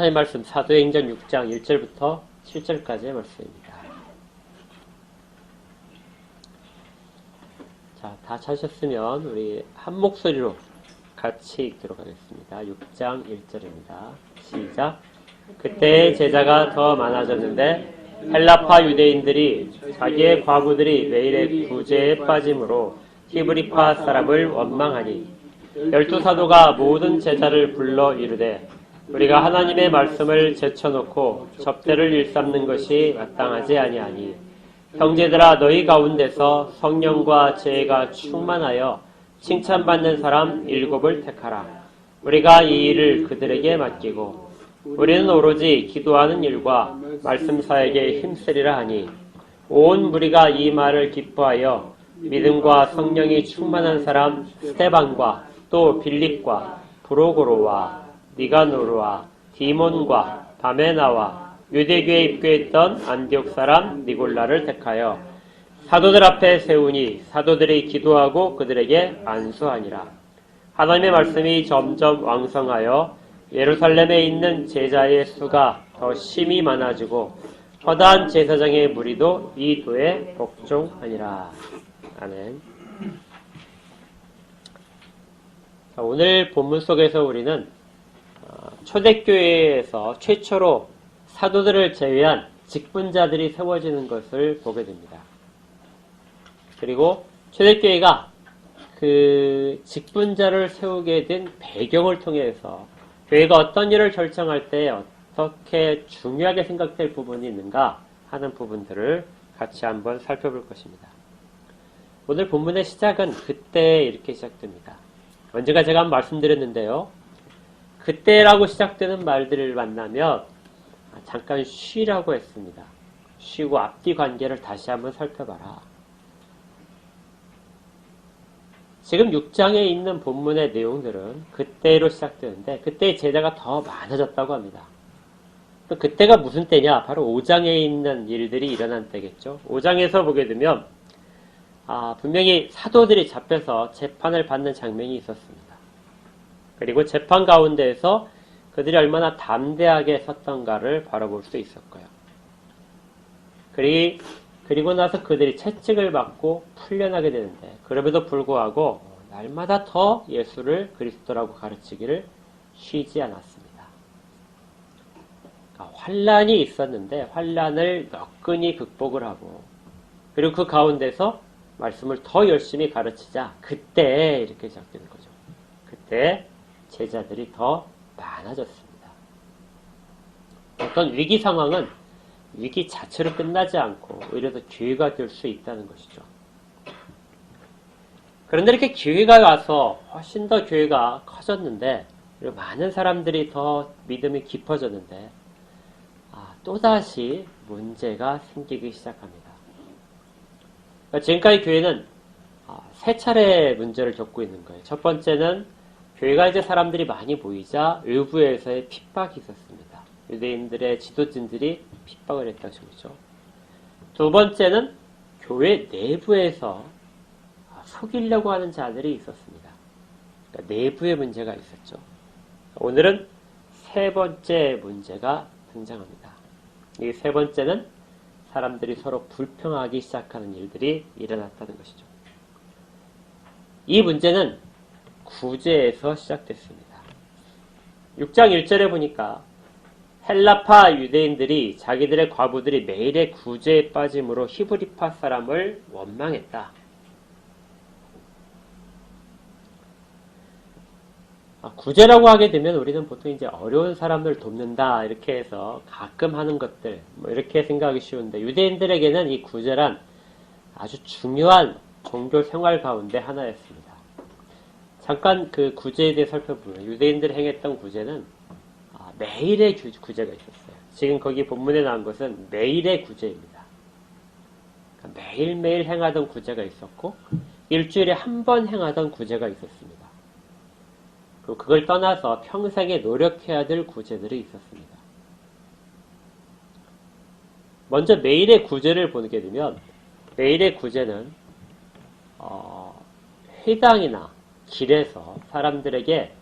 하나님 말씀 사도행전 6장 1절부터 7절까지의 말씀입니다. 자, 다 찾으셨으면 우리 한 목소리로 같이 읽도록 하겠습니다. 6장 1절입니다. 시작. 그때 제자가 더 많아졌는데 헬라파 유대인들이 자기의 과부들이 매일의 구제에 빠짐으로 히브리파 사람을 원망하니 12사도가 모든 제자를 불러 이르되 우리가 하나님의 말씀을 제쳐놓고 접대를 일삼는 것이 마땅하지 아니하니 형제들아 너희 가운데서 성령과 지혜가 충만하여 칭찬받는 사람 7을 택하라. 우리가 이 일을 그들에게 맡기고 우리는 오로지 기도하는 일과 말씀 사역에 힘쓰리라 하니 온 무리가 이 말을 기뻐하여 믿음과 성령이 충만한 사람 스데반과 또 빌립과 브로고로와 니가노르와 디몬과 바메나와 유대교에 입교했던 안디옥 사람 니골라를 택하여 사도들 앞에 세우니 사도들이 기도하고 그들에게 안수하니라. 하나님의 말씀이 점점 왕성하여 예루살렘에 있는 제자의 수가 더 심히 많아지고 허다한 제사장의 무리도 이 도에 복종하니라. 아멘. 자, 오늘 본문 속에서 우리는 초대교회에서 최초로 사도들을 제외한 직분자들이 세워지는 것을 보게 됩니다. 그리고 초대교회가 그 직분자를 세우게 된 배경을 통해서 교회가 어떤 일을 결정할 때 어떻게 중요하게 생각될 부분이 있는가 하는 부분들을 같이 한번 살펴볼 것입니다. 오늘 본문의 시작은 그때 이렇게 시작됩니다. 언젠가 제가 한번 말씀드렸는데요. 그때라고 시작되는 말들을 만나면 잠깐 쉬라고 했습니다. 쉬고 앞뒤 관계를 다시 한번 살펴봐라. 지금 6장에 있는 본문의 내용들은 그때로 시작되는데 그때의 제자가 더 많아졌다고 합니다. 그때가 무슨 때냐? 바로 5장에 있는 일들이 일어난 때겠죠. 5장에서 보게 되면 분명히 사도들이 잡혀서 재판을 받는 장면이 있었습니다. 그리고 재판 가운데에서 그들이 얼마나 담대하게 섰던가를 바라볼 수 있었고요. 그리고 나서 그들이 채찍을 받고 풀려나게 되는데 그럼에도 불구하고 날마다 더 예수를 그리스도라고 가르치기를 쉬지 않았습니다. 그러니까 환난이 있었는데 환난을 너끈히 극복을 하고 그리고 그 가운데서 말씀을 더 열심히 가르치자. 그때 이렇게 시작되는 거죠. 그때 제자들이 더 많아졌습니다. 어떤 위기 상황은 위기 자체로 끝나지 않고 오히려 더 기회가 될 수 있다는 것이죠. 그런데 이렇게 기회가 와서 훨씬 더 교회가 커졌는데 그리고 많은 사람들이 더 믿음이 깊어졌는데 또다시 문제가 생기기 시작합니다. 그러니까 지금까지 교회는 세 차례 문제를 겪고 있는 거예요. 첫 번째는 교회가 이제 사람들이 많이 모이자 외부에서의 핍박이 있었습니다. 유대인들의 지도진들이 핍박을 했다고 그러죠. 두 번째는 교회 내부에서 속이려고 하는 자들이 있었습니다. 그러니까 내부의 문제가 있었죠. 오늘은 세 번째 문제가 등장합니다. 이 세 번째는 사람들이 서로 불평하기 시작하는 일들이 일어났다는 것이죠. 이 문제는 구제에서 시작됐습니다. 6장 1절에 보니까 헬라파 유대인들이 자기들의 과부들이 매일의 구제에 빠짐으로 히브리파 사람을 원망했다. 구제라고 하게 되면 우리는 보통 이제 어려운 사람을 돕는다 이렇게 해서 가끔 하는 것들 이렇게 생각하기 쉬운데 유대인들에게는 이 구제란 아주 중요한 종교 생활 가운데 하나였습니다. 잠깐 그 구제에 대해 살펴보면 유대인들이 행했던 구제는 매일의 구제가 있었어요. 지금 거기 본문에 나온 것은 매일의 구제입니다. 그러니까 매일매일 행하던 구제가 있었고 일주일에 한 번 행하던 구제가 있었습니다. 그리고 그걸 떠나서 평생에 노력해야 될 구제들이 있었습니다. 먼저 매일의 구제를 보게 되면 매일의 구제는 회당이나 길에서 사람들에게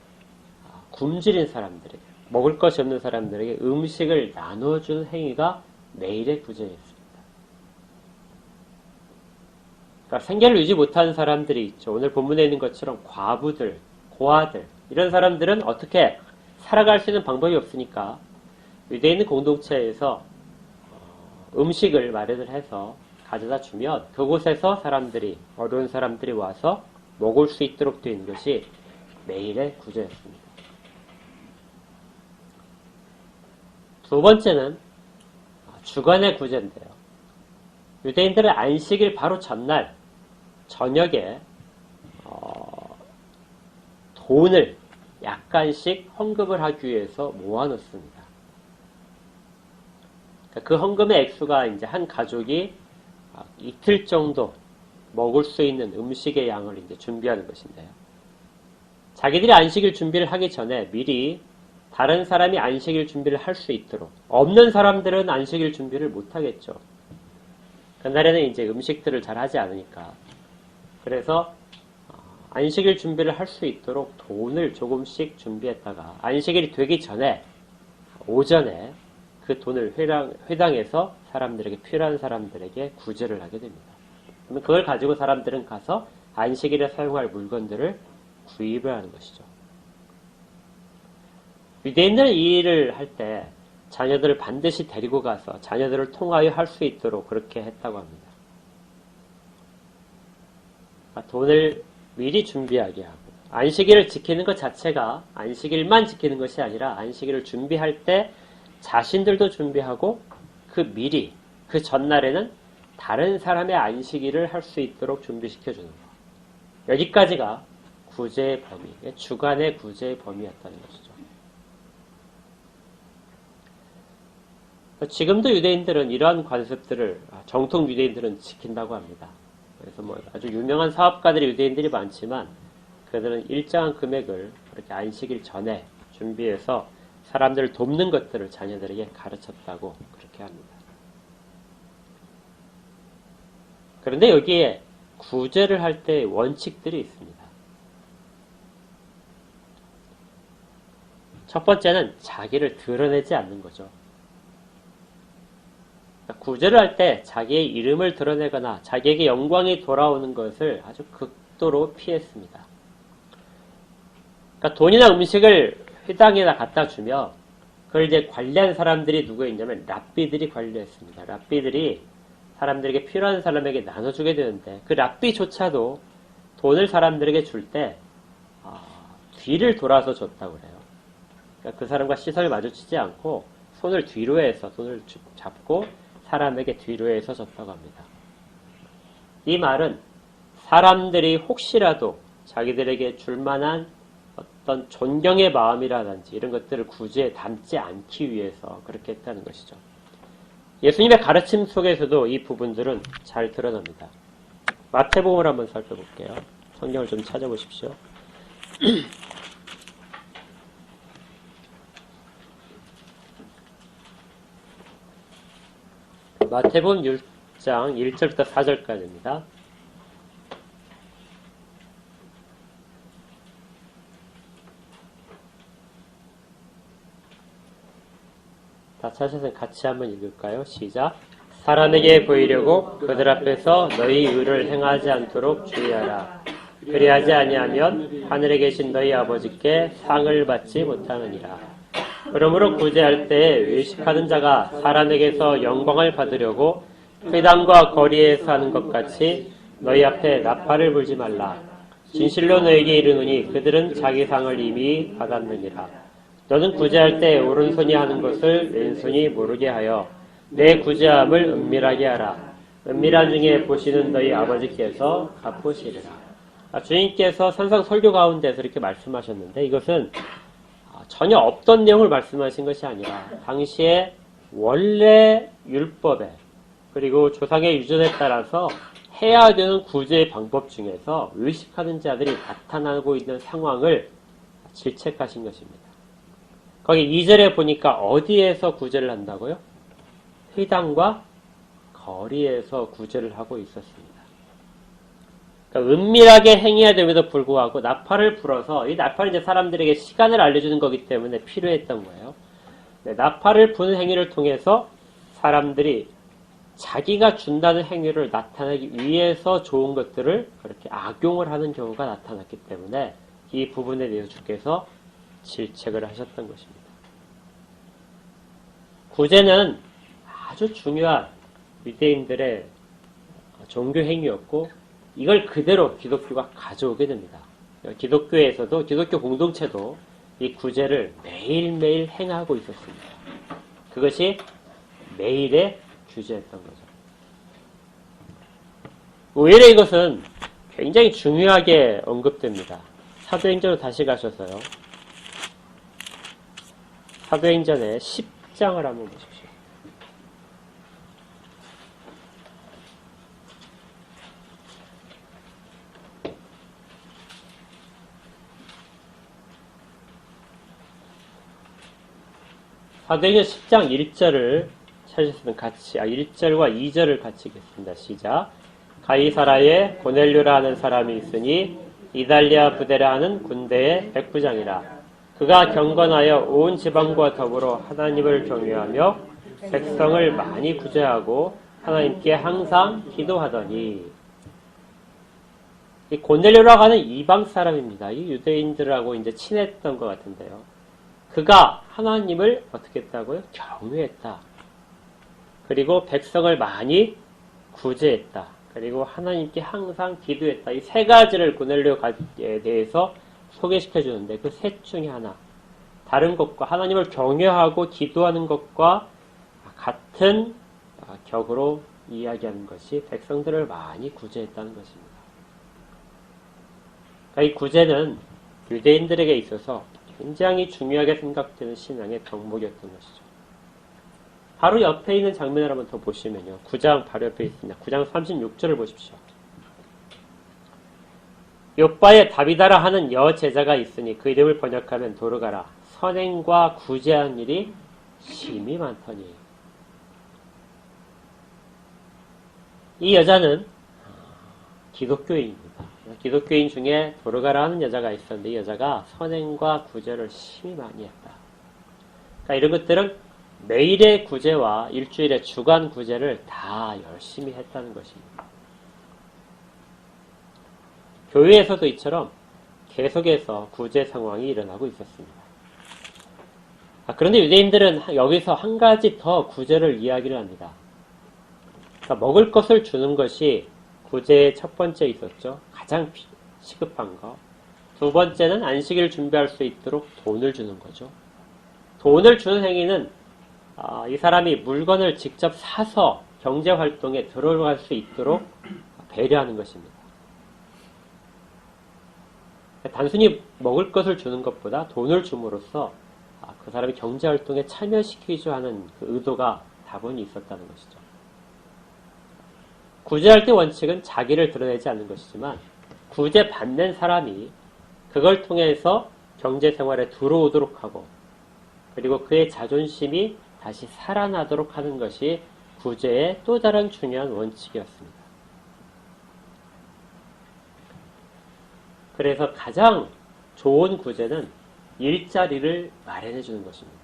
굶주린 사람들에게 먹을 것이 없는 사람들에게 음식을 나눠주는 행위가 매일의 구제였습니다. 그러니까 생계를 유지 못하는 사람들이 있죠. 오늘 본문에 있는 것처럼 과부들, 고아들 이런 사람들은 어떻게 살아갈 수 있는 방법이 없으니까 유대인 공동체에서 음식을 마련을 해서 가져다 주면 그곳에서 사람들이 어려운 사람들이 와서 먹을 수 있도록 되어 있는 것이 매일의 구제였습니다. 두 번째는 주간의 구제인데요. 유대인들은 안식일 바로 전날 저녁에 돈을 약간씩 헌금을 하기 위해서 모아놓습니다. 그 헌금의 액수가 이제 한 가족이 이틀 정도 먹을 수 있는 음식의 양을 이제 준비하는 것인데요. 자기들이 안식일 준비를 하기 전에 미리 다른 사람이 안식일 준비를 할 수 있도록, 없는 사람들은 안식일 준비를 못 하겠죠. 그날에는 이제 음식들을 잘 하지 않으니까. 그래서 안식일 준비를 할 수 있도록 돈을 조금씩 준비했다가 안식일이 되기 전에 오전에 그 돈을 회당에서 사람들에게, 필요한 사람들에게 구제를 하게 됩니다. 그러면 그걸 가지고 사람들은 가서 안식일에 사용할 물건들을 구입을 하는 것이죠. 유대인들은 이 일을 할 때 자녀들을 반드시 데리고 가서 자녀들을 통하여 할 수 있도록 그렇게 했다고 합니다. 돈을 미리 준비하게 하고, 안식일을 지키는 것 자체가 안식일만 지키는 것이 아니라 안식일을 준비할 때 자신들도 준비하고 그 미리, 그 전날에는 다른 사람의 안식일을 할 수 있도록 준비시켜 주는 것. 여기까지가 구제의 범위, 주간의 구제의 범위였다는 것이죠. 지금도 유대인들은 이러한 관습들을, 정통 유대인들은 지킨다고 합니다. 그래서 뭐 아주 유명한 사업가들이 유대인들이 많지만 그들은 일정한 금액을 그렇게 안식일 전에 준비해서 사람들을 돕는 것들을 자녀들에게 가르쳤다고 그렇게 합니다. 그런데 여기에 구제를 할 때 원칙들이 있습니다. 첫 번째는 자기를 드러내지 않는 거죠. 구제를 할 때 자기의 이름을 드러내거나 자기에게 영광이 돌아오는 것을 아주 극도로 피했습니다. 그러니까 돈이나 음식을 회당에다 갖다 주면 그걸 이제 관리한 사람들이 누구였냐면 랍비들이 관리했습니다. 랍비들이 사람들에게 필요한 사람에게 나눠주게 되는데 그 랍비조차도 돈을 사람들에게 줄 때 뒤를 돌아서 줬다고 그래요. 그러니까 그 사람과 시선을 마주치지 않고 손을 뒤로 해서 손을 잡고 사람에게 뒤로 해서 줬다고 합니다. 이 말은 사람들이 혹시라도 자기들에게 줄 만한 어떤 존경의 마음이라든지 이런 것들을 구제에 담지 않기 위해서 그렇게 했다는 것이죠. 예수님의 가르침 속에서도 이 부분들은 잘 드러납니다. 마태복음을 한번 살펴볼게요. 성경을 좀 찾아보십시오. 마태복음 6장 1절부터 4절까지입니다. 다 찾아서 같이 한번 읽을까요? 시작. 사람에게 보이려고 그들 앞에서 너희 의를 행하지 않도록 주의하라. 그리하지 아니하면 하늘에 계신 너희 아버지께 상을 받지 못하느니라. 그러므로 구제할 때에 외식하는 자가 사람에게서 영광을 받으려고 회당과 거리에서 하는 것 같이 너희 앞에 나팔을 불지 말라. 진실로 너에게 이르노니 그들은 자기 상을 이미 받았느니라. 너는 구제할 때 오른손이 하는 것을 왼손이 모르게 하여 내 구제함을 은밀하게 하라. 은밀한 중에 보시는 너희 아버지께서 갚으시리라. 주님께서 산상 설교 가운데서 이렇게 말씀하셨는데 이것은 전혀 없던 내용을 말씀하신 것이 아니라 당시에 원래 율법에 그리고 조상의 유전에 따라서 해야 되는 구제의 방법 중에서 의식하는 자들이 나타나고 있는 상황을 질책하신 것입니다. 거기 2절에 보니까 어디에서 구제를 한다고요? 회당과 거리에서 구제를 하고 있었습니다. 그러니까 은밀하게 행해야 됨에도 불구하고 나팔을 불어서 이 나팔이 이제 사람들에게 시간을 알려주는 거기 때문에 필요했던 거예요. 나팔을 부는 행위를 통해서 사람들이 자기가 준다는 행위를 나타내기 위해서 좋은 것들을 그렇게 악용을 하는 경우가 나타났기 때문에 이 부분에 대해서 주께서 질책을 하셨던 것입니다. 구제는 아주 중요한 유대인들의 종교 행위였고 이걸 그대로 기독교가 가져오게 됩니다. 기독교에서도 기독교 공동체도 이 구제를 매일매일 행하고 있었습니다. 그것이 매일의 규제였던 거죠. 오히려 이것은 굉장히 중요하게 언급됩니다. 사도행전으로 다시 가셔서요. 사도행전의 10장을 한번 보십시오. 사도행전 10장 1절을 찾으시면 같이 1절과 2절을 같이 읽겠습니다. 시작. 가이사라에 고넬료라 하는 사람이 있으니 이달리아 부대라 하는 군대의 백부장이라. 그가 경건하여 온 지방과 더불어 하나님을 경외하며 백성을 많이 구제하고 하나님께 항상 기도하더니. 이 고넬료라고 하는 이방 사람입니다. 이 유대인들하고 이제 친했던 것 같은데요. 그가 하나님을 어떻게 했다고요? 경외했다. 그리고 백성을 많이 구제했다. 그리고 하나님께 항상 기도했다. 이 세 가지를 고넬료에 대해서 소개시켜 주는데 그 셋 중에 하나. 다른 것과 하나님을 경외하고 기도하는 것과 같은 격으로 이야기하는 것이 백성들을 많이 구제했다는 것입니다. 그러니까 이 구제는 유대인들에게 있어서 굉장히 중요하게 생각되는 신앙의 덕목이었던 것이죠. 바로 옆에 있는 장면을 한번 더 보시면요. 9장 바로 옆에 있습니다. 9장 36절을 보십시오. 요바에 다비다라 하는 여제자가 있으니 그 이름을 번역하면 도르가라. 선행과 구제한 일이 심히 많더니. 이 여자는 기독교인입니다. 기독교인 중에 도르가라 하는 여자가 있었는데 이 여자가 선행과 구제를 심히 많이 했다. 그러니까 이런 것들은 매일의 구제와 일주일의 주간 구제를 다 열심히 했다는 것입니다. 교회에서도 이처럼 계속해서 구제 상황이 일어나고 있었습니다. 그런데 유대인들은 여기서 한 가지 더 구제를 이야기를 합니다. 그러니까 먹을 것을 주는 것이 구제의 첫 번째 있었죠. 가장 시급한 거. 두 번째는 안식일을 준비할 수 있도록 돈을 주는 거죠. 돈을 주는 행위는 이 사람이 물건을 직접 사서 경제활동에 들어갈 수 있도록 배려하는 것입니다. 단순히 먹을 것을 주는 것보다 돈을 줌으로써 그 사람이 경제활동에 참여시키자 하는 그 의도가 다분히 있었다는 것이죠. 구제할 때 원칙은 자기를 드러내지 않는 것이지만 구제받는 사람이 그걸 통해서 경제생활에 들어오도록 하고 그리고 그의 자존심이 다시 살아나도록 하는 것이 구제의 또 다른 중요한 원칙이었습니다. 그래서 가장 좋은 구제는 일자리를 마련해 주는 것입니다.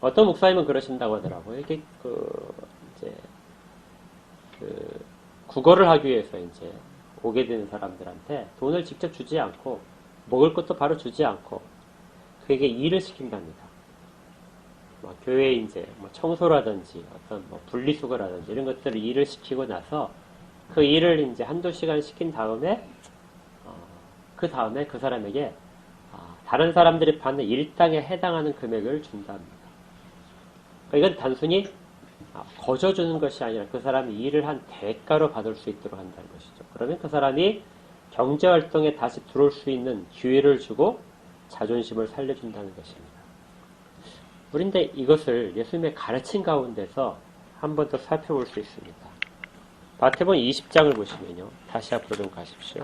어떤 목사님은 그러신다고 하더라고요. 이게 국어를 하기 위해서 이제 오게 되는 사람들한테 돈을 직접 주지 않고 먹을 것도 바로 주지 않고 그에게 일을 시킨답니다. 교회에 이제 청소라든지 어떤 분리수거라든지 이런 것들을 일을 시키고 나서 그 일을 이제 한두 시간 시킨 다음에 그 다음에 그 사람에게 다른 사람들이 받는 일당에 해당하는 금액을 준답니다. 그러니까 이건 단순히 거저 주는 것이 아니라 그 사람이 일을 한 대가로 받을 수 있도록 한다는 것이죠. 그러면 그 사람이 경제활동에 다시 들어올 수 있는 기회를 주고 자존심을 살려준다는 것입니다. 우린데 이것을 예수님의 가르침 가운데서 한 번 더 살펴볼 수 있습니다. 마태복음 20장을 보시면요. 다시 앞으로 좀 가십시오.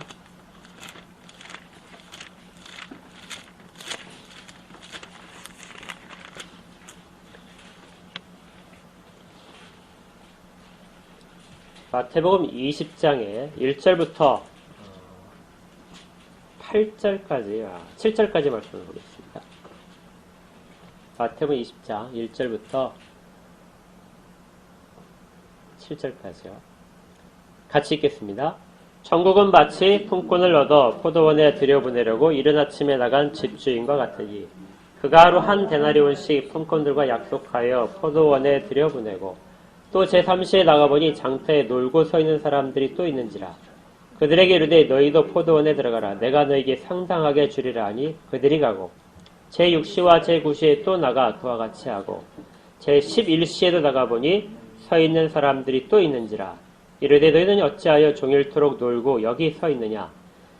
마태복음 20장에 1절부터 8절까지, 7절까지 말씀을 보겠습니다. 마태복음 20장 1절부터 7절까지요. 같이 읽겠습니다. 천국은 마치 품꾼을 얻어 포도원에 들여보내려고 이른 아침에 나간 집주인과 같으니 그가 하루 한 데나리온씩 품꾼들과 약속하여 포도원에 들여보내고 또 제3시에 나가보니 장터에 놀고 서 있는 사람들이 또 있는지라. 그들에게 이르되 너희도 포도원에 들어가라. 내가 너희에게 상당하게 주리라 하니 그들이 가고 제6시와 제9시에 또 나가 그와 같이 하고 제11시에도 나가보니 서 있는 사람들이 또 있는지라. 이르되 너희는 어찌하여 종일토록 놀고 여기 서 있느냐.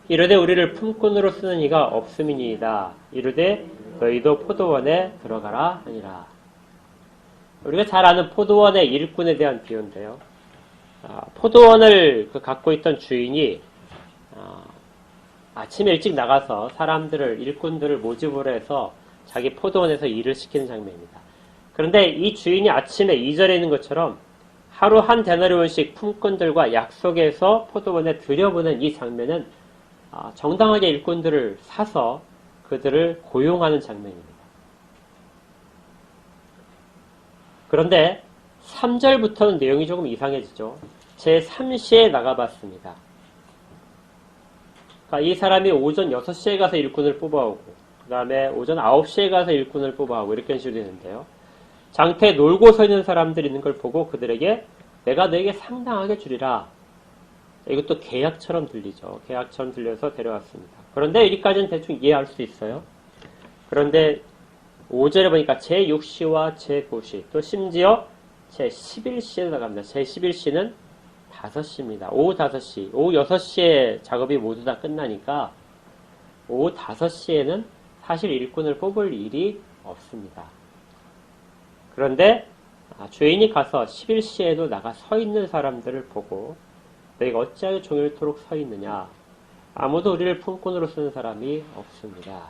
이르되 우리를 품꾼으로 쓰는 이가 없음이니이다. 이르되 너희도 포도원에 들어가라 하니라. 우리가 잘 아는 포도원의 일꾼에 대한 비유인데요. 포도원을 갖고 있던 주인이 아침에 일찍 나가서 사람들을, 일꾼들을 모집을 해서 자기 포도원에서 일을 시키는 장면입니다. 그런데 이 주인이 아침에 2절에 있는 것처럼 하루 한 데나리온씩 품꾼들과 약속해서 포도원에 들여보낸 이 장면은 정당하게 일꾼들을 사서 그들을 고용하는 장면입니다. 그런데 3절부터는 내용이 조금 이상해지죠. 제3시에 나가봤습니다. 그러니까 이 사람이 오전 6시에 가서 일꾼을 뽑아오고 그 다음에 오전 9시에 가서 일꾼을 뽑아오고 이렇게 식으로 되는데요. 장터에 놀고 서 있는 사람들이 있는 걸 보고 그들에게 내가 너에게 상당하게 주리라. 이것도 계약처럼 들리죠. 계약처럼 들려서 데려왔습니다. 그런데 여기까지는 대충 이해할 수 있어요. 그런데 5절에 보니까 제6시와 제9시 또 심지어 제11시에 나갑니다. 제11시는 5시입니다. 오후 5시. 오후 6시에 작업이 모두 다 끝나니까 오후 5시에는 사실 일꾼을 뽑을 일이 없습니다. 그런데 주인이 가서 11시에도 나가 서 있는 사람들을 보고 너희가 어찌하여 종일토록 서 있느냐. 아무도 우리를 품꾼으로 쓰는 사람이 없습니다.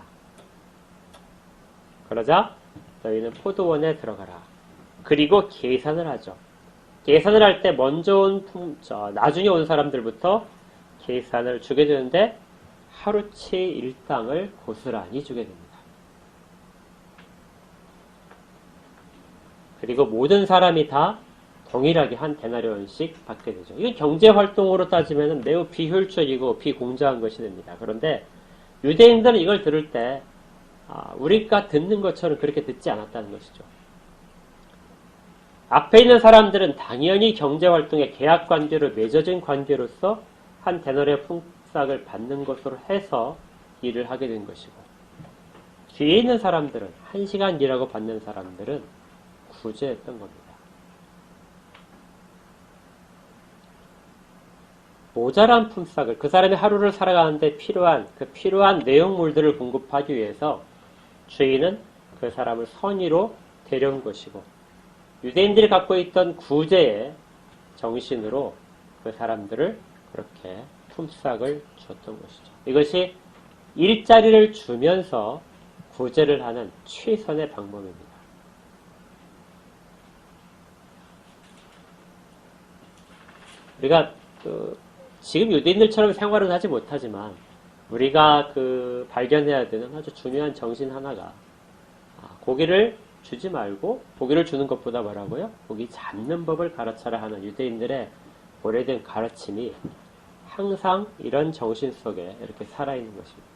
그러자 너희는 포도원에 들어가라. 그리고 계산을 하죠. 계산을 할 때 먼저 나중에 온 사람들부터 계산을 주게 되는데 하루치 일당을 고스란히 주게 됩니다. 그리고 모든 사람이 다 동일하게 한 데나리온씩 받게 되죠. 이건 경제활동으로 따지면 매우 비효율적이고 비공정한 것이 됩니다. 그런데 유대인들은 이걸 들을 때 우리가 듣는 것처럼 그렇게 듣지 않았다는 것이죠. 앞에 있는 사람들은 당연히 경제활동의 계약관계로 맺어진 관계로서 한 데나리온 품삯을 받는 것으로 해서 일을 하게 된 것이고 뒤에 있는 사람들은 1시간 일하고 받는 사람들은 구제했던 겁니다. 모자란 품삯을 그 사람이 하루를 살아가는데 필요한 내용물들을 공급하기 위해서 주인은 그 사람을 선의로 데려온 것이고 유대인들이 갖고 있던 구제의 정신으로 그 사람들을 그렇게 품삯을 줬던 것이죠. 이것이 일자리를 주면서 구제를 하는 최선의 방법입니다. 우리가 지금 유대인들처럼 생활은 하지 못하지만 우리가 발견해야 되는 아주 중요한 정신 하나가 고기를 주지 말고 고기를 주는 것보다 뭐라고요? 고기 잡는 법을 가르쳐라 하는 유대인들의 오래된 가르침이 항상 이런 정신 속에 이렇게 살아있는 것입니다.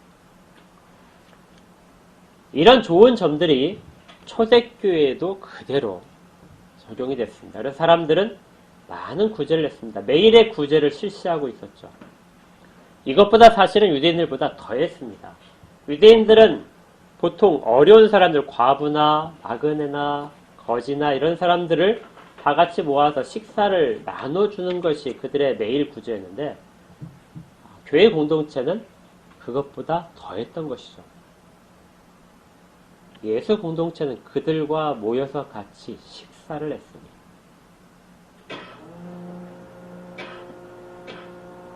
이런 좋은 점들이 초대교회에도 그대로 적용이 됐습니다. 그래서 사람들은 많은 구제를 했습니다. 매일의 구제를 실시하고 있었죠. 이것보다 사실은 유대인들보다 더 했습니다. 유대인들은 보통 어려운 사람들, 과부나 나그네나 거지나 이런 사람들을 다 같이 모아서 식사를 나눠주는 것이 그들의 매일 구제였는데 교회 공동체는 그것보다 더 했던 것이죠. 예수 공동체는 그들과 모여서 같이 식사를 했습니다.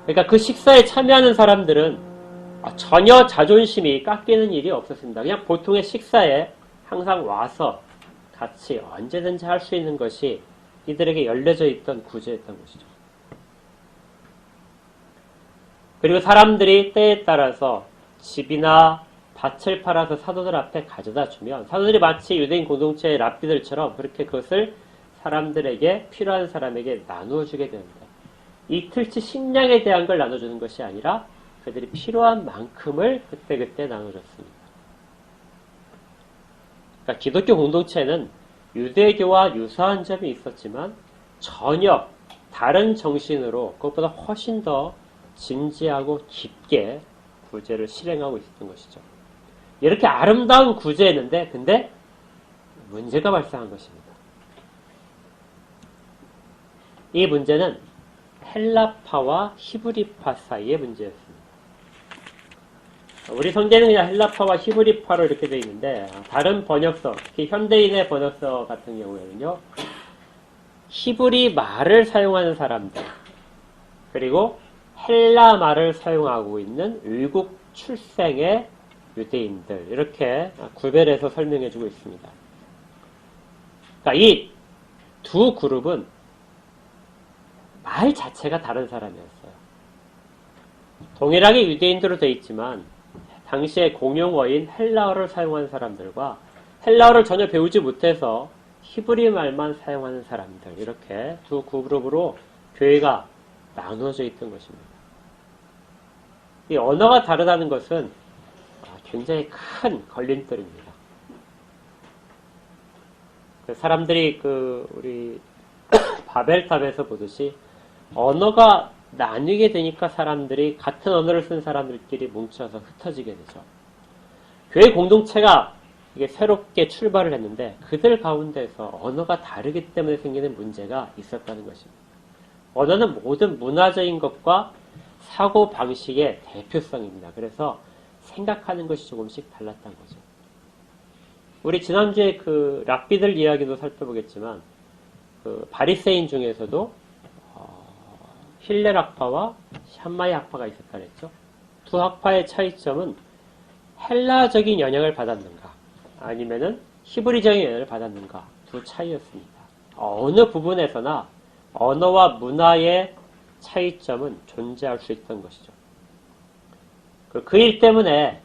그러니까 그 식사에 참여하는 사람들은 전혀 자존심이 깎이는 일이 없었습니다. 그냥 보통의 식사에 항상 와서 같이 언제든지 할 수 있는 것이 이들에게 열려져 있던 구제였던 것이죠. 그리고 사람들이 때에 따라서 집이나 밭을 팔아서 사도들 앞에 가져다 주면 사도들이 마치 유대인 공동체의 랍비들처럼 그렇게 그것을 사람들에게 필요한 사람에게 나누어 주게 되는데 이 틀치 식량에 대한 걸 나눠주는 것이 아니라 그들이 필요한 만큼을 그때그때 나눠줬습니다. 그러니까 기독교 공동체는 유대교와 유사한 점이 있었지만 전혀 다른 정신으로 그것보다 훨씬 더 진지하고 깊게 구제를 실행하고 있었던 것이죠. 이렇게 아름다운 구제였는데 근데 문제가 발생한 것입니다. 이 문제는 헬라파와 히브리파 사이의 문제였습니다. 우리 성경에는 그냥 헬라파와 히브리파로 이렇게 되어 있는데 다른 번역서, 특히 현대인의 번역서 같은 경우에는요. 히브리 말을 사용하는 사람들 그리고 헬라 말을 사용하고 있는 외국 출생의 유대인들 이렇게 구별해서 설명해주고 있습니다. 그러니까 이 두 그룹은 말 자체가 다른 사람이었어요. 동일하게 유대인들로 되어 있지만 당시의 공용어인 헬라어를 사용하는 사람들과 헬라어를 전혀 배우지 못해서 히브리 말만 사용하는 사람들 이렇게 두 그룹으로 교회가 나누어져 있던 것입니다. 이 언어가 다르다는 것은 굉장히 큰 걸림돌입니다. 사람들이 우리 바벨탑에서 보듯이 언어가 나뉘게 되니까 사람들이 같은 언어를 쓴 사람들끼리 뭉쳐서 흩어지게 되죠. 교회 공동체가 이게 새롭게 출발을 했는데 그들 가운데서 언어가 다르기 때문에 생기는 문제가 있었다는 것입니다. 언어는 모든 문화적인 것과 사고 방식의 대표성입니다. 그래서 생각하는 것이 조금씩 달랐던 거죠. 우리 지난주에 랍비들 이야기도 살펴보겠지만 바리새인 중에서도 힐렐 학파와 샴마이 학파가 있었다 그랬죠. 두 학파의 차이점은 헬라적인 영향을 받았는가 아니면은 히브리적인 영향을 받았는가 두 차이였습니다. 어느 부분에서나 언어와 문화의 차이점은 존재할 수 있던 것이죠. 그 일 때문에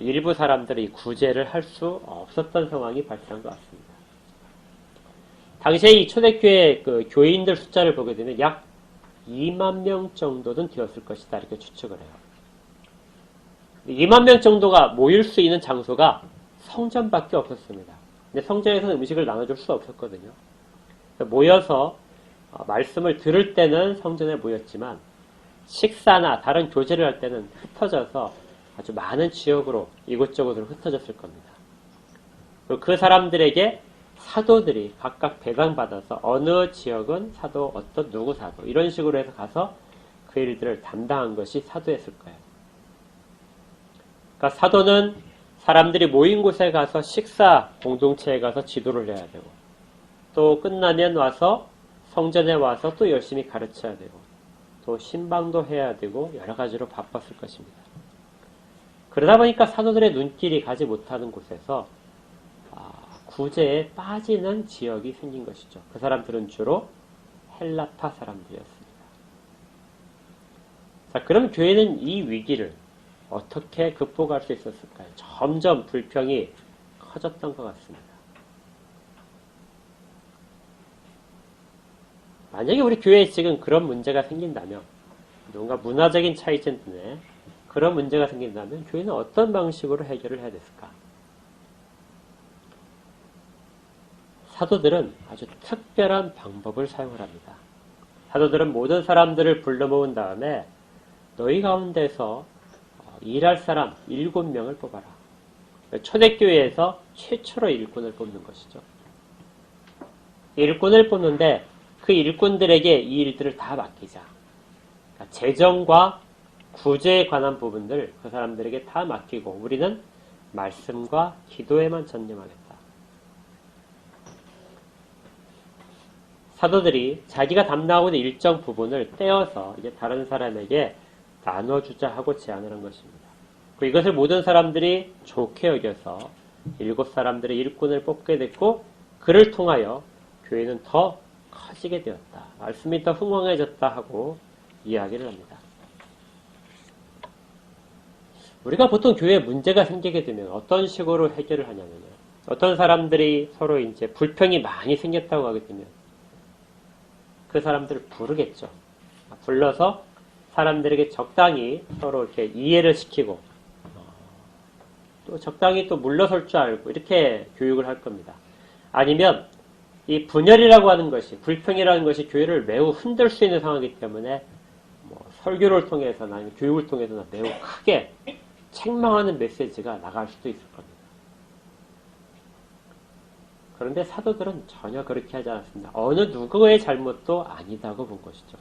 일부 사람들이 구제를 할 수 없었던 상황이 발생한 것 같습니다. 당시에 이 초대교회 교인들 숫자를 보게 되면 약 2만 명 정도는 되었을 것이다 이렇게 추측을 해요. 2만 명 정도가 모일 수 있는 장소가 성전밖에 없었습니다. 근데 성전에서는 음식을 나눠줄 수 없었거든요. 모여서 말씀을 들을 때는 성전에 모였지만 식사나 다른 교제를 할 때는 흩어져서 아주 많은 지역으로 이곳저곳으로 흩어졌을 겁니다. 그리고 그 사람들에게 사도들이 각각 배당받아서 어느 지역은 사도, 어떤 누구 사도 이런 식으로 해서 가서 그 일들을 담당한 것이 사도였을 거예요. 그러니까 사도는 사람들이 모인 곳에 가서 식사 공동체에 가서 지도를 해야 되고 또 끝나면 와서 성전에 와서 또 열심히 가르쳐야 되고 또 신방도 해야 되고 여러 가지로 바빴을 것입니다. 그러다 보니까 사도들의 눈길이 가지 못하는 곳에서 구제에 빠지는 지역이 생긴 것이죠. 그 사람들은 주로 헬라파 사람들이었습니다. 자, 그럼 교회는 이 위기를 어떻게 극복할 수 있었을까요? 점점 불평이 커졌던 것 같습니다. 만약에 우리 교회에 지금 그런 문제가 생긴다면, 뭔가 문화적인 차이점 때문에 그런 문제가 생긴다면 교회는 어떤 방식으로 해결을 해야 됐을까? 사도들은 아주 특별한 방법을 사용을 합니다. 사도들은 모든 사람들을 불러 모은 다음에 너희 가운데서 일할 사람 7명을 뽑아라. 초대교회에서 최초로 일꾼을 뽑는 것이죠. 일꾼을 뽑는데 그 일꾼들에게 이 일들을 다 맡기자. 그러니까 재정과 구제에 관한 부분들 그 사람들에게 다 맡기고 우리는 말씀과 기도에만 전념하겠다. 사도들이 자기가 담당하고 있는 일정 부분을 떼어서 이제 다른 사람에게 나눠주자 하고 제안을 한 것입니다. 이것을 모든 사람들이 좋게 여겨서 7사람들의 일꾼을 뽑게 됐고 그를 통하여 교회는 더 커지게 되었다. 말씀이 더 흥왕해졌다 하고 이야기를 합니다. 우리가 보통 교회에 문제가 생기게 되면 어떤 식으로 해결을 하냐면요. 어떤 사람들이 서로 이제 불평이 많이 생겼다고 하게 되면 그 사람들을 부르겠죠. 불러서 사람들에게 적당히 서로 이렇게 이해를 시키고 또 적당히 또 물러설 줄 알고 이렇게 교육을 할 겁니다. 아니면 이 분열이라고 하는 것이, 불평이라는 것이 교회를 매우 흔들 수 있는 상황이기 때문에 뭐 설교를 통해서나 아니면 교육을 통해서나 매우 크게 책망하는 메시지가 나갈 수도 있을 겁니다. 그런데 사도들은 전혀 그렇게 하지 않았습니다. 어느 누구의 잘못도 아니다고 본 것이죠.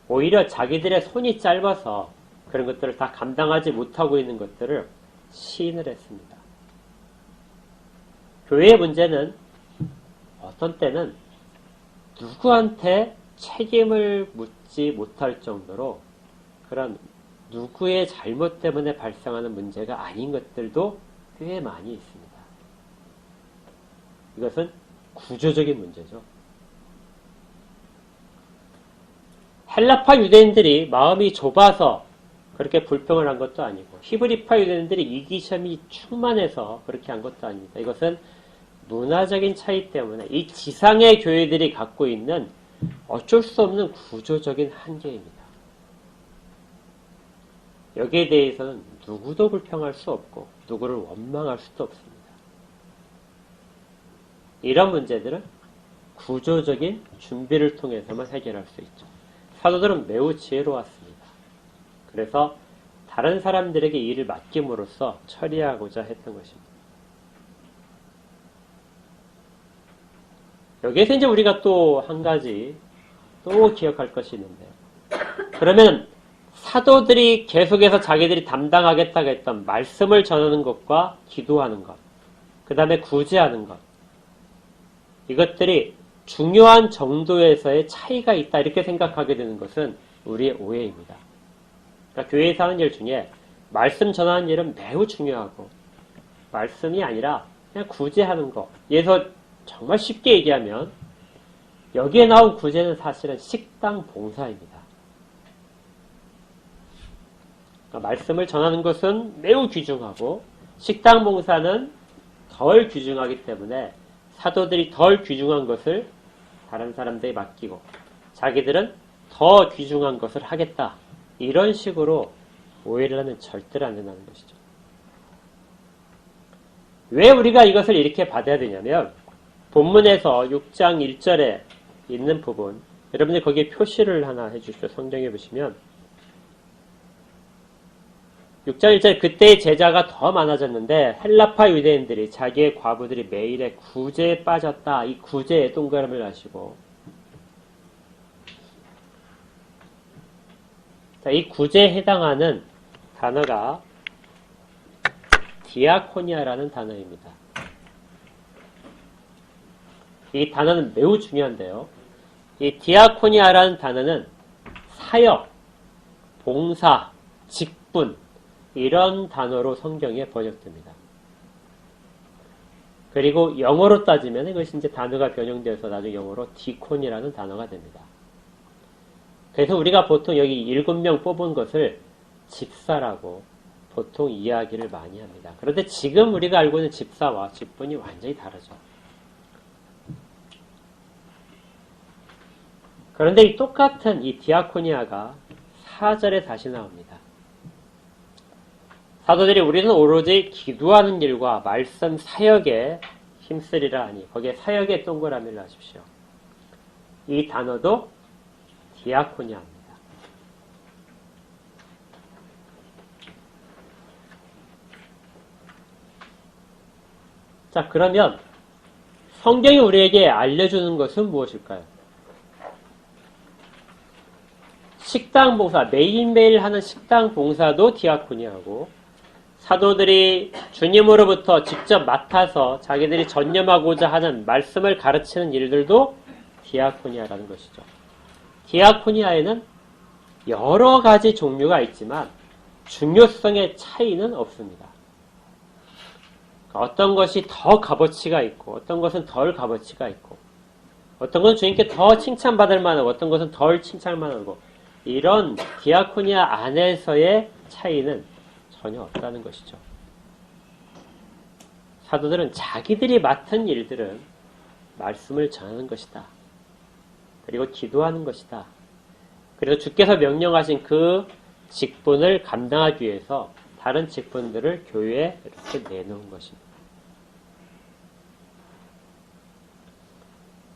오히려 자기들의 손이 짧아서 그런 것들을 다 감당하지 못하고 있는 것들을 시인을 했습니다. 교회의 문제는 어떤 때는 누구한테 책임을 묻지 못할 정도로 그런 누구의 잘못 때문에 발생하는 문제가 아닌 것들도 꽤 많이 있습니다. 이것은 구조적인 문제죠. 헬라파 유대인들이 마음이 좁아서 그렇게 불평을 한 것도 아니고 히브리파 유대인들이 이기심이 충만해서 그렇게 한 것도 아닙니다. 이것은 문화적인 차이 때문에 이 지상의 교회들이 갖고 있는 어쩔 수 없는 구조적인 한계입니다. 여기에 대해서는 누구도 불평할 수 없고 누구를 원망할 수도 없습니다. 이런 문제들은 구조적인 준비를 통해서만 해결할 수 있죠. 사도들은 매우 지혜로웠습니다. 그래서 다른 사람들에게 일을 맡김으로써 처리하고자 했던 것입니다. 여기에서 이제 우리가 또 한 가지 또 기억할 것이 있는데요. 그러면 사도들이 계속해서 자기들이 담당하겠다고 했던 말씀을 전하는 것과 기도하는 것, 그 다음에 구제하는 것, 이것들이 중요한 정도에서의 차이가 있다 이렇게 생각하게 되는 것은 우리의 오해입니다. 그러니까 교회에서 하는 일 중에 말씀 전하는 일은 매우 중요하고 말씀이 아니라 그냥 구제하는 것. 예서 정말 쉽게 얘기하면 여기에 나온 구제는 사실은 식당 봉사입니다. 그러니까 말씀을 전하는 것은 매우 귀중하고 식당 봉사는 덜 귀중하기 때문에 사도들이 덜 귀중한 것을 다른 사람들이 맡기고 자기들은 더 귀중한 것을 하겠다. 이런 식으로 오해를 하면 절대로 안 된다는 것이죠. 왜 우리가 이것을 이렇게 받아야 되냐면 본문에서 6장 1절에 있는 부분, 여러분들 거기에 표시를 하나 해주십시오. 성경에 보시면 6장 1절, 그때의 제자가 더 많아졌는데 헬라파 유대인들이 자기의 과부들이 매일의 구제에 빠졌다. 이 구제에 동그라미를 하시고, 자, 이 구제에 해당하는 단어가 디아코니아라는 단어입니다. 이 단어는 매우 중요한데요. 이 디아코니아라는 단어는 사역, 봉사, 직분, 이런 단어로 성경에 번역됩니다. 그리고 영어로 따지면 이것이 이제 단어가 변형되어서 나중에 영어로 디콘이라는 단어가 됩니다. 그래서 우리가 보통 여기 7명 뽑은 것을 집사라고 보통 이야기를 많이 합니다. 그런데 지금 우리가 알고 있는 집사와 직분이 완전히 다르죠. 그런데 이 똑같은 이 디아코니아가 4절에 다시 나옵니다. 사도들이 우리는 오로지 기도하는 일과 말씀 사역에 힘쓰리라 하니 거기에 사역에 동그라미를 하십시오. 이 단어도 디아코니아입니다. 자, 그러면 성경이 우리에게 알려주는 것은 무엇일까요? 식당 봉사, 매일매일 하는 식당 봉사도 디아코니아고 사도들이 주님으로부터 직접 맡아서 자기들이 전념하고자 하는 말씀을 가르치는 일들도 디아코니아라는 것이죠. 디아코니아에는 여러 가지 종류가 있지만 중요성의 차이는 없습니다. 어떤 것이 더 값어치가 있고 어떤 것은 덜 값어치가 있고 어떤 것은 주님께 더 칭찬받을 만하고 어떤 것은 덜 칭찬받을 만하고 이런 디아코니아 안에서의 차이는 전혀 없다는 것이죠. 사도들은 자기들이 맡은 일들은 말씀을 전하는 것이다. 그리고 기도하는 것이다. 그래서 주께서 명령하신 그 직분을 감당하기 위해서 다른 직분들을 교회에 이렇게 내놓은 것입니다.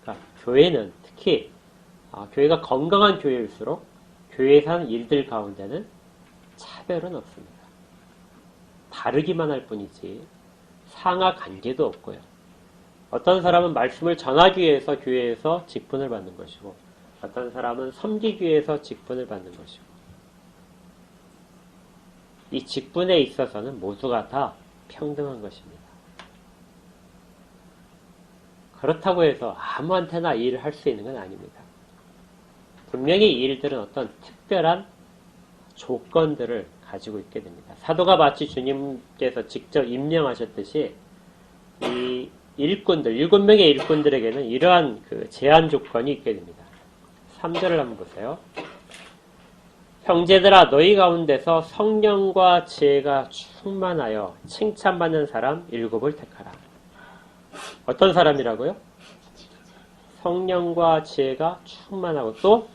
그러니까 교회는 특히 교회가 건강한 교회일수록 교회에서 하는 일들 가운데는 차별은 없습니다. 다르기만 할 뿐이지 상하 관계도 없고요. 어떤 사람은 말씀을 전하기 위해서 교회에서 직분을 받는 것이고 어떤 사람은 섬기기 위해서 직분을 받는 것이고 이 직분에 있어서는 모두가 다 평등한 것입니다. 그렇다고 해서 아무한테나 이 일을 할 수 있는 건 아닙니다. 분명히 이 일들은 어떤 특별한 조건들을 가지고 있게 됩니다. 사도가 마치 주님께서 직접 임명하셨듯이 이 일꾼들, 7명의 일꾼들에게는 이러한 그 제한 조건이 있게 됩니다. 3절을 한번 보세요. 형제들아 너희 가운데서 성령과 지혜가 충만하여 칭찬받는 사람 7을 택하라. 어떤 사람이라고요? 성령과 지혜가 충만하고 또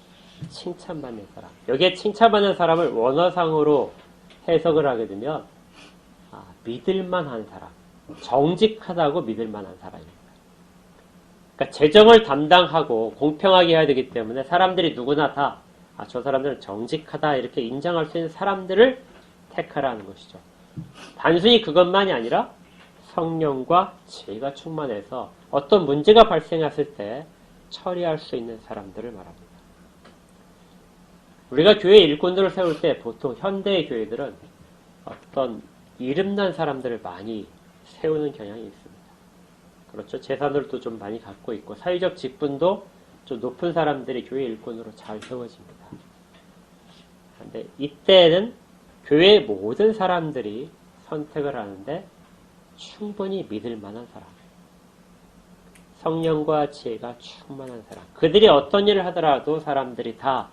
칭찬받는 사람. 여기에 칭찬받는 사람을 원어상으로 해석을 하게 되면 믿을만한 사람, 정직하다고 믿을만한 사람입니다. 그러니까 재정을 담당하고 공평하게 해야 되기 때문에 사람들이 누구나 다 저 사람들은 정직하다 이렇게 인정할 수 있는 사람들을 택하라는 것이죠. 단순히 그것만이 아니라 성령과 지혜가 충만해서 어떤 문제가 발생했을 때 처리할 수 있는 사람들을 말합니다. 우리가 교회 일꾼들을 세울 때 보통 현대의 교회들은 어떤 이름난 사람들을 많이 세우는 경향이 있습니다. 그렇죠. 재산들도 좀 많이 갖고 있고 사회적 직분도 좀 높은 사람들이 교회 일꾼으로 잘 세워집니다. 그런데 이때는 교회의 모든 사람들이 선택을 하는데 충분히 믿을 만한 사람, 성령과 지혜가 충만한 사람, 그들이 어떤 일을 하더라도 사람들이 다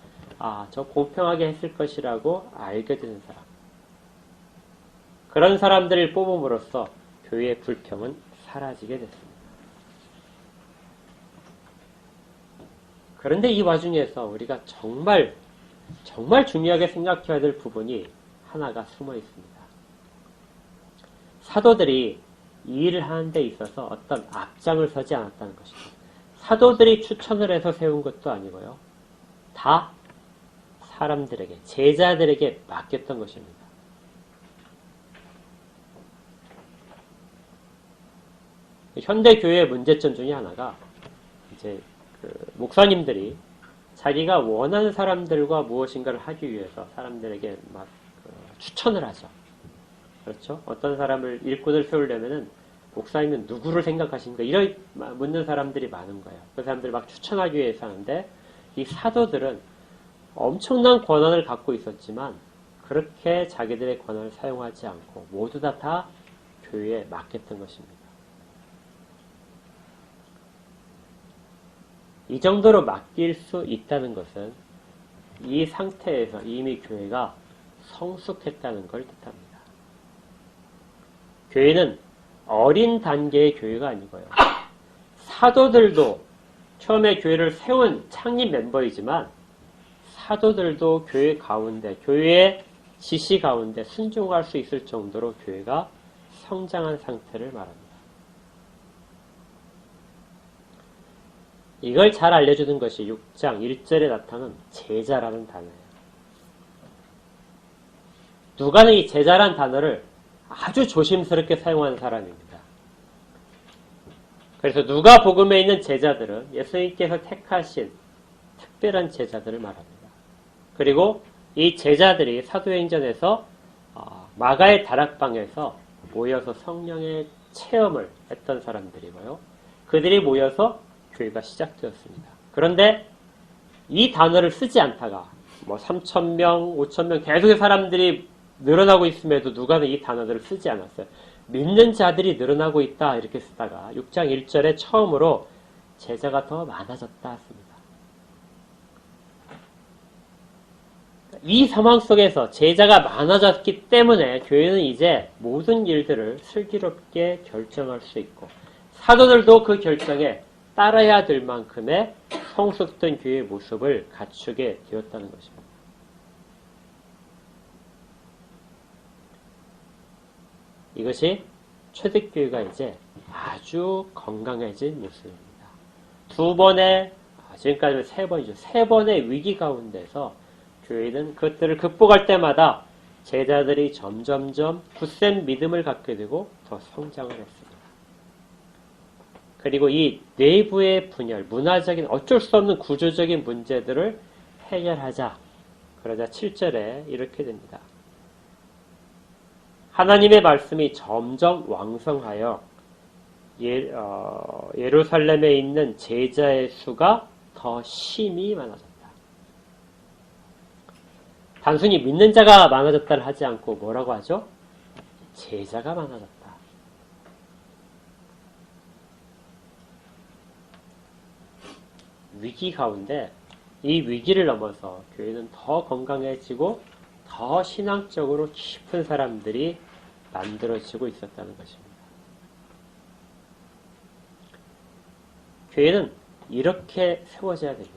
저 공평하게 했을 것이라고 알게 되는 사람, 그런 사람들을 뽑음으로써 교회의 불평은 사라지게 됐습니다. 그런데 이 와중에서 우리가 정말 중요하게 생각해야 될 부분이 하나가 숨어 있습니다. 사도들이 이 일을 하는 데 있어서 어떤 앞장을 서지 않았다는 것입니다. 사도들이 추천을 해서 세운 것도 아니고요. 다 사람들에게, 제자들에게 맡겼던 것입니다. 현대 교회의 문제점 중에 하나가 이제 목사님들이 자기가 원하는 사람들과 무엇인가를 하기 위해서 사람들에게 막 추천을 하죠. 그렇죠? 어떤 사람을 일꾼을 세우려면은 목사님은 누구를 생각하십니까? 이런 묻는 사람들이 많은 거예요. 그 사람들을 막 추천하기 위해서 하는데 이 사도들은 엄청난 권한을 갖고 있었지만 그렇게 자기들의 권한을 사용하지 않고 모두 다 교회에 맡겼던 것입니다. 이 정도로 맡길 수 있다는 것은 이 상태에서 이미 교회가 성숙했다는 걸 뜻합니다. 교회는 어린 단계의 교회가 아니고요. 사도들도 처음에 교회를 세운 창립 멤버이지만 사도들도 교회 가운데, 교회의 지시 가운데 순종할 수 있을 정도로 교회가 성장한 상태를 말합니다. 이걸 잘 알려주는 것이 6장 1절에 나타난 제자라는 단어예요. 누가는 이 제자라는 단어를 아주 조심스럽게 사용하는 사람입니다. 그래서 누가 복음에 있는 제자들은 예수님께서 택하신 특별한 제자들을 말합니다. 그리고 이 제자들이 사도행전에서 마가의 다락방에서 모여서 성령의 체험을 했던 사람들이고요. 그들이 모여서 교회가 시작되었습니다. 그런데 이 단어를 쓰지 않다가 3,000명, 5,000명 계속의 사람들이 늘어나고 있음에도 누가는 이 단어들을 쓰지 않았어요. 믿는 자들이 늘어나고 있다 이렇게 쓰다가 6장 1절에 처음으로 제자가 더 많아졌다 했습니다. 이 상황 속에서 제자가 많아졌기 때문에 교회는 이제 모든 일들을 슬기롭게 결정할 수 있고 사도들도 그 결정에 따라야 될 만큼의 성숙된 교회의 모습을 갖추게 되었다는 것입니다. 이것이 초대교회가 이제 아주 건강해진 모습입니다. 지금까지 세 번의 위기 가운데서 교회는 그것들을 극복할 때마다 제자들이 점점점 굳센 믿음을 갖게 되고 더 성장을 했습니다. 그리고 이 내부의 분열, 문화적인 어쩔 수 없는 구조적인 문제들을 해결하자. 그러자 7절에 이렇게 됩니다. 하나님의 말씀이 점점 왕성하여 예루살렘에 있는 제자의 수가 더 심히 많아졌다. 단순히 믿는 자가 많아졌다를 하지 않고 뭐라고 하죠? 제자가 많아졌다. 위기 가운데 이 위기를 넘어서 교회는 더 건강해지고 더 신앙적으로 깊은 사람들이 만들어지고 있었다는 것입니다. 교회는 이렇게 세워져야 됩니다.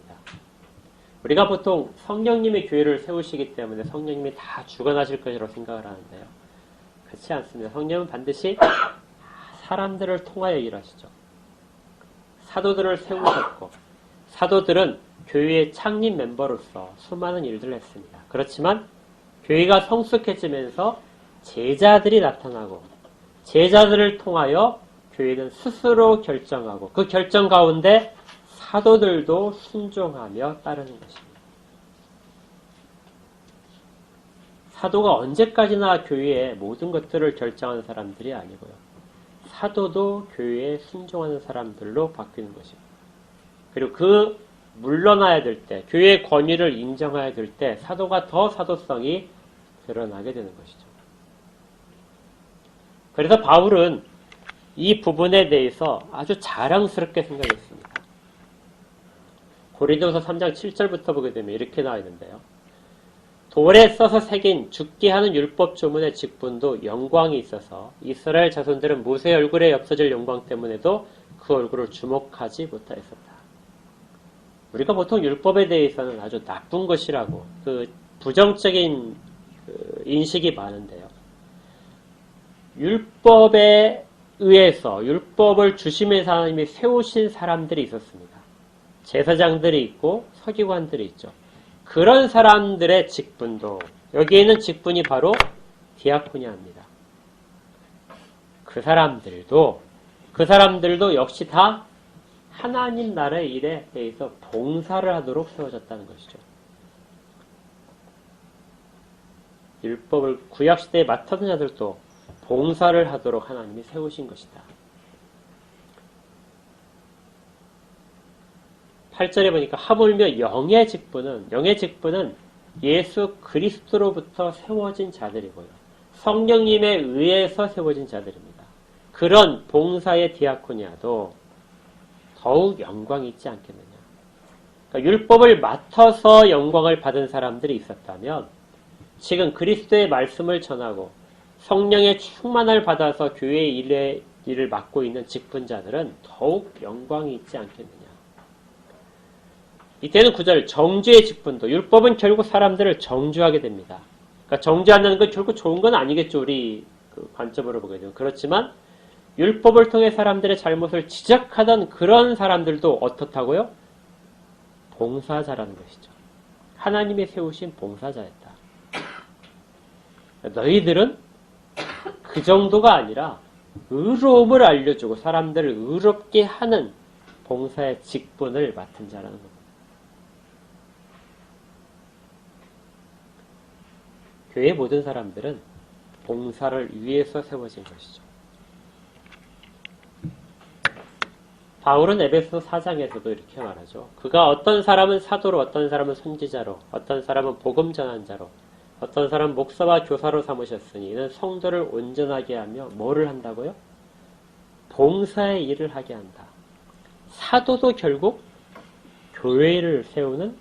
우리가 보통 성령님의 교회를 세우시기 때문에 성령님이 다 주관하실 것이라고 생각을 하는데요. 그렇지 않습니다. 성령은 반드시 사람들을 통하여 일하시죠. 사도들을 세우셨고 사도들은 교회의 창립 멤버로서 수많은 일들을 했습니다. 그렇지만 교회가 성숙해지면서 제자들이 나타나고 제자들을 통하여 교회는 스스로 결정하고 그 결정 가운데 사도들도 순종하며 따르는 것입니다. 사도가 언제까지나 교회의 모든 것들을 결정하는 사람들이 아니고요. 사도도 교회에 순종하는 사람들로 바뀌는 것입니다. 그리고 그 물러나야 될 때, 교회의 권위를 인정해야 될 때 사도가 더 사도성이 드러나게 되는 것이죠. 그래서 바울은 이 부분에 대해서 아주 자랑스럽게 생각했습니다. 고린도서 3장 7절부터 보게 되면 이렇게 나와 있는데요. 돌에 써서 새긴 죽게 하는 율법 조문의 직분도 영광이 있어서 이스라엘 자손들은 모세의 얼굴에 엽서질 영광 때문에도 그 얼굴을 주목하지 못하였었다. 우리가 보통 율법에 대해서는 아주 나쁜 것이라고 그 부정적인 인식이 많은데요. 율법에 의해서 율법을 주시면서 하나님이 세우신 사람들이 있었습니다. 제사장들이 있고 서기관들이 있죠. 그런 사람들의 직분도 여기에는 직분이 바로 디아코니아입니다. 그 사람들도 역시 다 하나님 나라의 일에 대해서 봉사를 하도록 세워졌다는 것이죠. 율법을 구약시대에 맡았던 자들도 봉사를 하도록 하나님이 세우신 것이다. 8절에 보니까 하물며 영의 직분은 예수 그리스도로부터 세워진 자들이고요. 성령님에 의해서 세워진 자들입니다. 그런 봉사의 디아코니아도 더욱 영광이 있지 않겠느냐. 그러니까 율법을 맡아서 영광을 받은 사람들이 있었다면 지금 그리스도의 말씀을 전하고 성령의 충만을 받아서 교회의 일을 맡고 있는 직분자들은 더욱 영광이 있지 않겠느냐. 이때는 9절 정죄의 직분도 율법은 결국 사람들을 정죄하게 됩니다. 그러니까 정죄한다는 건 결국 좋은 건 아니겠죠. 우리 그 관점으로 보게 되면. 그렇지만 율법을 통해 사람들의 잘못을 지적하던 그런 사람들도 어떻다고요? 봉사자라는 것이죠. 하나님이 세우신 봉사자였다. 너희들은 그 정도가 아니라 의로움을 알려주고 사람들을 의롭게 하는 봉사의 직분을 맡은 자라는 겁니다. 교회의 모든 사람들은 봉사를 위해서 세워진 것이죠. 바울은 에베소 4장에서도 이렇게 말하죠. 그가 어떤 사람은 사도로, 어떤 사람은 선지자로, 어떤 사람은 복음 전환자로, 어떤 사람은 목사와 교사로 삼으셨으니 이는 성도를 온전하게 하며 뭐를 한다고요? 봉사의 일을 하게 한다. 사도도 결국 교회를 세우는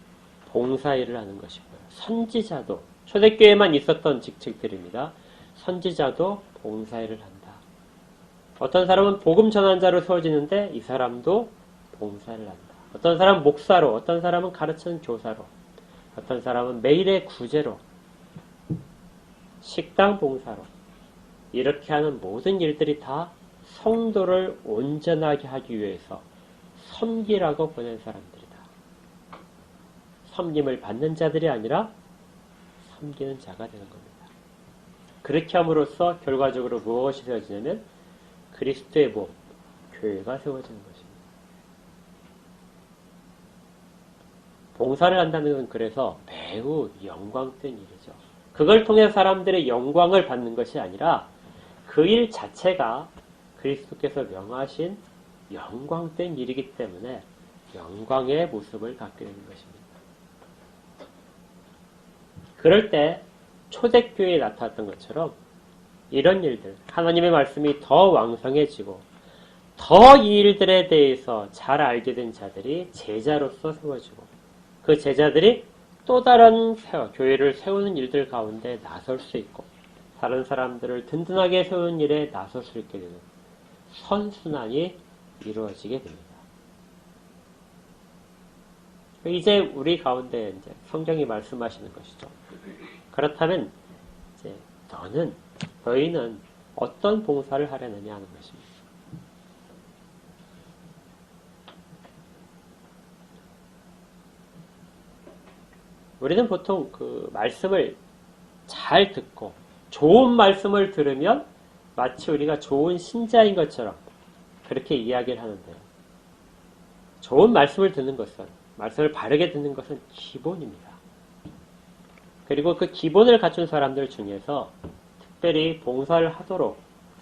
봉사 일을 하는 것이고요. 선지자도, 초대교회만 있었던 직책들입니다. 선지자도 봉사일을 한다. 어떤 사람은 복음 전환자로 세워지는데 이 사람도 봉사를 한다. 어떤 사람은 목사로, 어떤 사람은 가르치는 교사로, 어떤 사람은 매일의 구제로, 식당 봉사로, 이렇게 하는 모든 일들이 다 성도를 온전하게 하기 위해서 섬기라고 보낸 사람들이다. 섬김을 받는 자들이 아니라 섬기는 자가 되는 겁니다. 그렇게 함으로써 결과적으로 무엇이 세워지냐면 그리스도의 몸, 교회가 세워지는 것입니다. 봉사를 한다는 것은 그래서 매우 영광된 일이죠. 그걸 통해 사람들의 영광을 받는 것이 아니라 그 일 자체가 그리스도께서 명하신 영광된 일이기 때문에 영광의 모습을 갖게 되는 것입니다. 그럴 때 초대교회에 나타났던 것처럼 이런 일들, 하나님의 말씀이 더 왕성해지고 더 이 일들에 대해서 잘 알게 된 자들이 제자로서 세워지고 그 제자들이 또 다른 교회를 세우는 일들 가운데 나설 수 있고 다른 사람들을 든든하게 세우는 일에 나설 수 있게 되는 선순환이 이루어지게 됩니다. 이제 우리 가운데 이제 성경이 말씀하시는 것이죠. 그렇다면 이제 너희는 어떤 봉사를 하려느냐 하는 것입니다. 우리는 보통 그 말씀을 잘 듣고 좋은 말씀을 들으면 마치 우리가 좋은 신자인 것처럼 그렇게 이야기를 하는데요. 좋은 말씀을 듣는 것은, 말씀을 바르게 듣는 것은 기본입니다. 그리고 그 기본을 갖춘 사람들 중에서 특별히 봉사를 하도록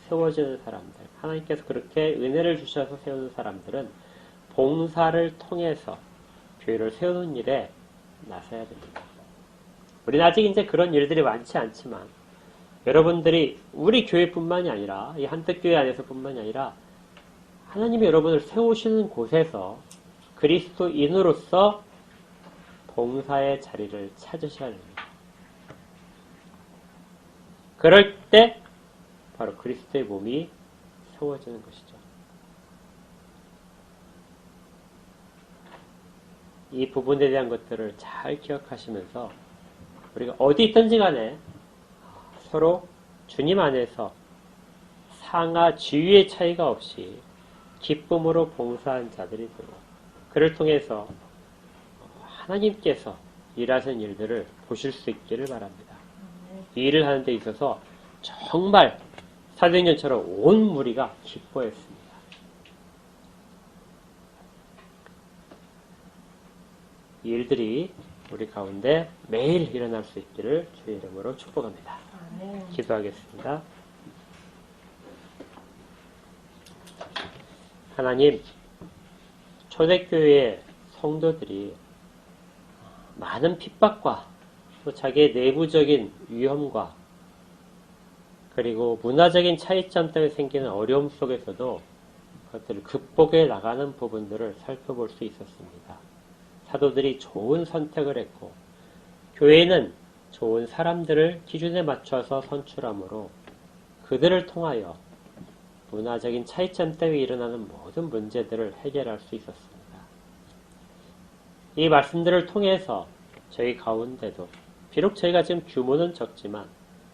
세워지는 사람들, 하나님께서 그렇게 은혜를 주셔서 세우는 사람들은 봉사를 통해서 교회를 세우는 일에 나서야 됩니다. 우리는 아직 이제 그런 일들이 많지 않지만 여러분들이 우리 교회뿐만이 아니라 이 한뜻교회 안에서뿐만이 아니라 하나님이 여러분을 세우시는 곳에서 그리스도인으로서 봉사의 자리를 찾으셔야 됩니다. 그럴 때 바로 그리스도의 몸이 세워지는 것이죠. 이 부분에 대한 것들을 잘 기억하시면서 우리가 어디 있든지 간에 서로 주님 안에서 상하 지위의 차이가 없이 기쁨으로 봉사한 자들이 되고 그를 통해서 하나님께서 일하신 일들을 보실 수 있기를 바랍니다. 이 일을 하는 데 있어서 정말 사도행전처럼 온 무리가 기뻐했습니다. 이 일들이 우리 가운데 매일 일어날 수 있기를 주의 이름으로 축복합니다. 기도하겠습니다. 하나님, 초대교회의 성도들이 많은 핍박과 또 자기의 내부적인 위험과 그리고 문화적인 차이점 때문에 생기는 어려움 속에서도 그것들을 극복해 나가는 부분들을 살펴볼 수 있었습니다. 사도들이 좋은 선택을 했고 교회는 좋은 사람들을 기준에 맞춰서 선출함으로 그들을 통하여 문화적인 차이점 때문에 일어나는 모든 문제들을 해결할 수 있었습니다. 이 말씀들을 통해서 저희 가운데도 비록 저희가 지금 규모는 적지만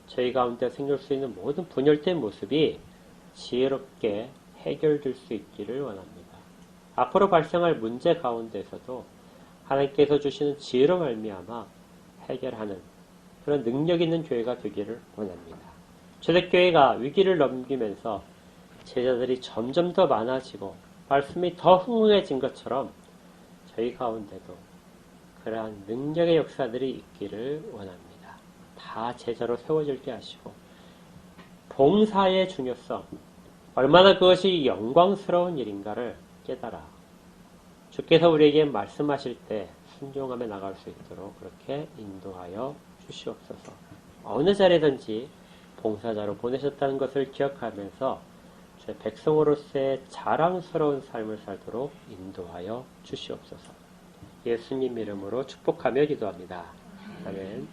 저희 가운데 생길 수 있는 모든 분열된 모습이 지혜롭게 해결될 수 있기를 원합니다. 앞으로 발생할 문제 가운데서도 하나님께서 주시는 지혜로 말미암아 해결하는 그런 능력 있는 교회가 되기를 원합니다. 초대교회가 위기를 넘기면서 제자들이 점점 더 많아지고 말씀이 더 흥흥해진 것처럼 저희 가운데도 그러한 능력의 역사들이 있기를 원합니다. 다 제자로 세워질게 하시고 봉사의 중요성, 얼마나 그것이 영광스러운 일인가를 깨달아 주께서 우리에게 말씀하실 때 순종하며 나갈 수 있도록 그렇게 인도하여 주시옵소서. 어느 자리든지 봉사자로 보내셨다는 것을 기억하면서 제 백성으로서의 자랑스러운 삶을 살도록 인도하여 주시옵소서. 예수님 이름으로 축복하며 기도합니다. 아멘.